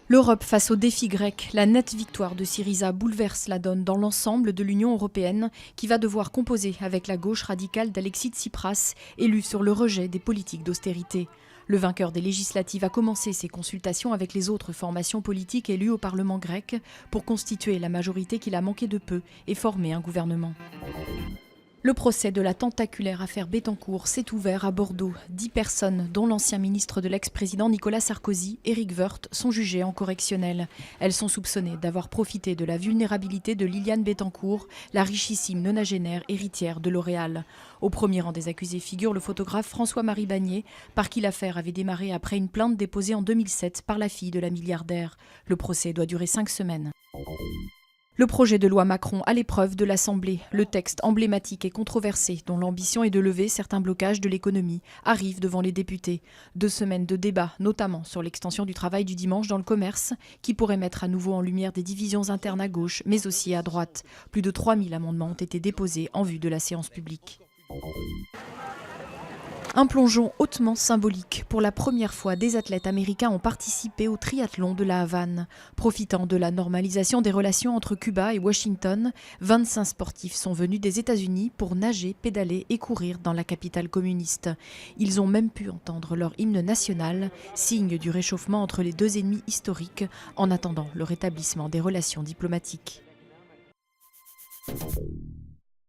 L'Europe face au défi grec, la nette victoire de Syriza bouleverse la donne dans l'ensemble de l'Union européenne qui va devoir composer avec la gauche radicale d'Alexis Tsipras, élu sur le rejet des politiques d'austérité. Le vainqueur des législatives a commencé ses consultations avec les autres formations politiques élues au Parlement grec pour constituer la majorité qu'il a manqué de peu et former un gouvernement. Le procès de la tentaculaire affaire Bettencourt s'est ouvert à Bordeaux. 10 personnes, dont l'ancien ministre de l'ex-président Nicolas Sarkozy, Éric Woerth, sont jugées en correctionnel. Elles sont soupçonnées d'avoir profité de la vulnérabilité de Liliane Bettencourt, la richissime nonagénaire héritière de L'Oréal. Au premier rang des accusés figure le photographe François-Marie Bagné, par qui l'affaire avait démarré après une plainte déposée en 2007 par la fille de la milliardaire. Le procès doit durer 5 semaines. Le projet de loi Macron à l'épreuve de l'Assemblée, le texte emblématique et controversé dont l'ambition est de lever certains blocages de l'économie, arrive devant les députés. 2 semaines de débats, notamment sur l'extension du travail du dimanche dans le commerce, qui pourrait mettre à nouveau en lumière des divisions internes à gauche, mais aussi à droite. Plus de 3000 amendements ont été déposés en vue de la séance publique. Un plongeon hautement symbolique. Pour la première fois, des athlètes américains ont participé au triathlon de la Havane. Profitant de la normalisation des relations entre Cuba et Washington, 25 sportifs sont venus des États-Unis pour nager, pédaler et courir dans la capitale communiste. Ils ont même pu entendre leur hymne national, signe du réchauffement entre les deux ennemis historiques, en attendant le rétablissement des relations diplomatiques.